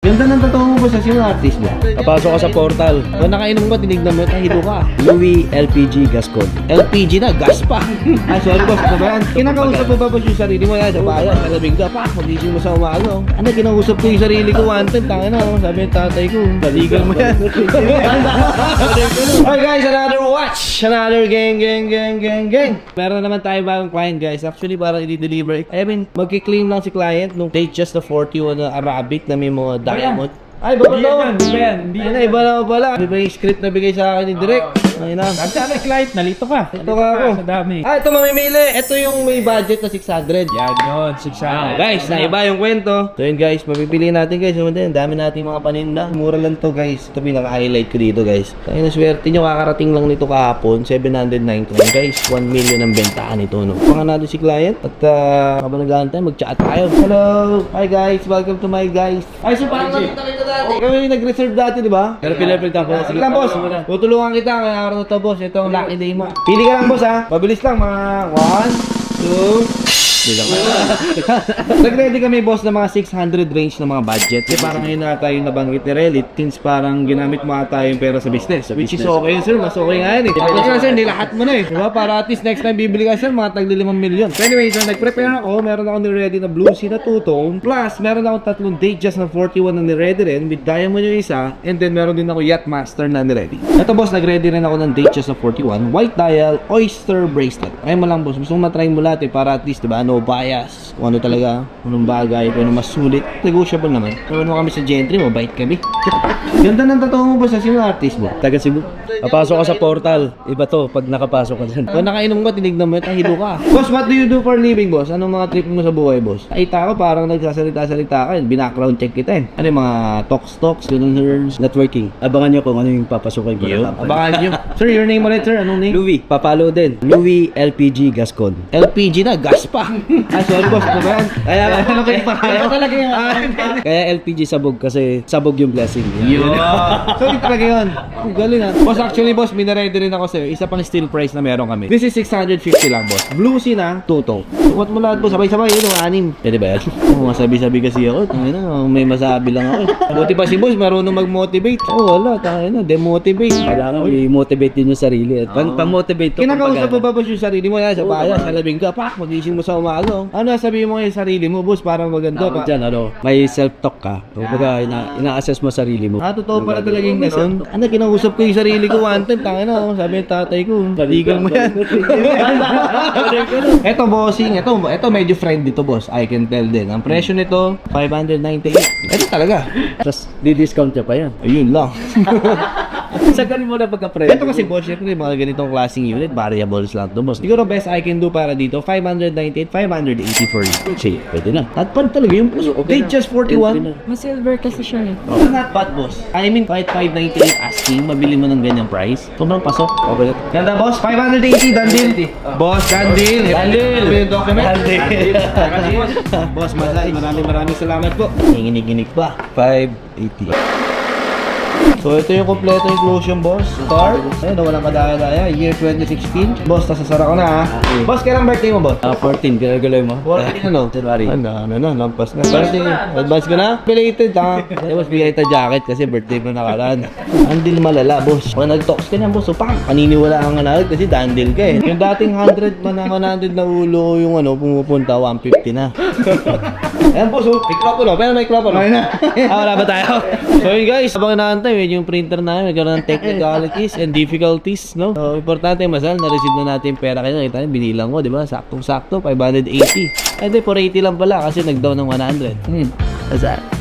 Ganda ng totoo mo ba sa sino artist mo? Kapasok ka sa portal. Kung nakainom ka, tinignan mo, tahido ka. Louis LPG gas code. LPG na, gas pa. Ay, sorry boss, ano ba yan? Kinakausap mo ba yung sarili mo yan sa bayan, sa labing ka, pak, magising mo sa umaga. Ano, kinausap ko yung sarili ko one time, tanga na, sabi ng tatay ko, baligan mo yan. Alright guys, another watch, another gang. Meron naman tayo bagong client guys, actually parang i-deliver. I mean, magki-claim lang si client nung take just the 41 na Arabic na may mga diamond. Ay, baka daw. Hindi yan. Iba na pala. Iba yung script na bigay sa akin ni Direk. Ayun na. Sabi client, nalito ka. Ito ka ako. Sa dami. Ah, ito mamimili. Ito yung may budget na 600. Yan yun, 600. Guys, naiba yung kwento. So yun guys, mapipili natin guys. Yung dami natin mga paninda. Mura lang to guys. Ito pinaka-highlight ko dito guys. Kaya naswerte nyo, kakarating lang nito kahapon. 799 guys. 1 million ang bentahan nito. No? Pangan natin si client. At habang nag-aantay, mag-chat tayo. Hello! Hi guys! Welcome to my guys. Ay, so parang nakita kita dati. Kami yung nag-reserve dati, di ba? Pero pinapil ka po. Sige lang boss. Tutulungan kita. Kaya araw na to boss. Ito ang lucky day mo. Pili ka lang boss ha. Pabilis lang mga 1, 2... Nag-ready kami boss ng mga 600 range ng mga budget. Kasi parang ngayon na tayo nabanggit ni Relit, since parang ginamit mo ata yung pera sa business. Which is okay sir, mas okay nga yan eh. Kasi na sir, nilahat mo na eh. Diba? Para at least next time bibili ka sir, mga tagli 5 million. So anyway, so nag-prepare ako. Meron ako ni-ready na blue sea na 2-tone. Plus, meron ako tatlong date just na 41 na ni-ready rin. With diamond yung isa. And then meron din ako yacht master na ni-ready. Ito boss, nag-ready rin ako ng date just na 41. White dial, oyster bracelet. Kaya mo lang boss, gusto mo matry mo lahat eh. Para at least, diba, no bias. Kung ano talaga, kung anong bagay, kung ano mas sulit. Negotiable naman. Naman mo kami sa Gentry, mabait kami. Ganda ng totoo mo ba sa sino artist mo? Taga Cebu. Kapasok ka sa portal. Iba to pag nakapasok ka dyan. Kung nakainom ka, tinignan mo, tahido ka. Boss, what do you do for a living, boss? Anong mga trip mo sa buhay, boss? Nakita ko, parang nagsasalita-salita ka. Binackground check kita eh. Ano yung mga talks, ganun, Networking. Abangan nyo kung ano yung papasukin ko na company. abangan nyo. Sir, your name ulit, sir. Anong name? Louis. Papalo din. Louis LPG gas code. LPG na, gas pa. Ay, sorry, boss. Ano ba yan? Kaya talaga yung... Kaya LPG sabog kasi sabog yung blessing. Yun. So, yun talaga yun. Ang galing ha. Boss, actually, boss, minaredy rin ako sa'yo. Isa pang steel price na meron kami. This is 650 lang, boss. Blue sea na, tuto. Sukat mo lahat, boss. Sabay-sabay, yun, 6. Pwede ba yan? Masabi-sabi kasi ako. Tangina, may masabi lang ako. Buti pa si boss, marunong mag-motivate. Wala. Tangina, demotivate. Kailangan i-motivate din yung sarili. At pang-motivate to. Kinakausap mo ba boss yung sarili mo yan sa bayan, sa labing ka, pak, magising mo sa umaga. Ano sabihin mo yung sarili mo, boss, parang maganda pa. Dyan, may self-talk ka. Kumbaga, ina-assess mo sarili mo. Totoo pala talaga yung ganun. Ano, kinausap ko yung sarili ko one time, tangina, sabi ng tatay ko, baligan mo yan. Eto bossing, eto medyo friendly to boss, I can tell din. Ang presyo nito, 598. Eto talaga. Tapos, di-discount niya pa yan. Ayun lang. Sagalin mo na pagka-presyo. Ito kasi boss, syempre mga ganitong klaseng unit, variables lang to boss. Siguro best I can do para dito, 598, 580 for you. Sige, pwede na. Not bad talaga yung puso. Date just 41. Mas silver kasi siya eh. Okay. Not bad boss. I mean, kahit 598 asking, mabili mo ng ganyang price. Sobrang pasok. Okay. Ganda boss, 580, done deal. Boss, done deal. Done deal. Document. Boss, masay. Maraming salamat po. Nanginig-ginig pa. 580. So ito yung kompleto inclusion boss. Car. Ayun, walang kadaya-daya. Year 2016. Boss, nasasara ko na ha. Okay. Boss, kailang birthday mo boss? 14, ginagaloy mo. 14 ano? January. Ano, lampas na. Birthday, advance ko na. Belated ha. Kaya boss, bigay ito jacket kasi birthday mo nakaraan. Andil malala boss. Pag nag-talks ka niyan boss, so pang paniniwala ang nanagad kasi dandil ka eh. Yung dating 100 na ulo yung ano, pumupunta 150 na. Ayan boss, oh. Mikropono. Pero mikropono. Wala ba tayo? So yun guys, habang inaantay, yung printer namin, nagkaroon ng technicalities and difficulties, no? So, importante, masal, na-receive na natin yung pera kayo. Kita nyo, binilang ko, di ba? Saktong-sakto, 580. Eh, di, 480 lang pala kasi nag-down ng 100. That's that.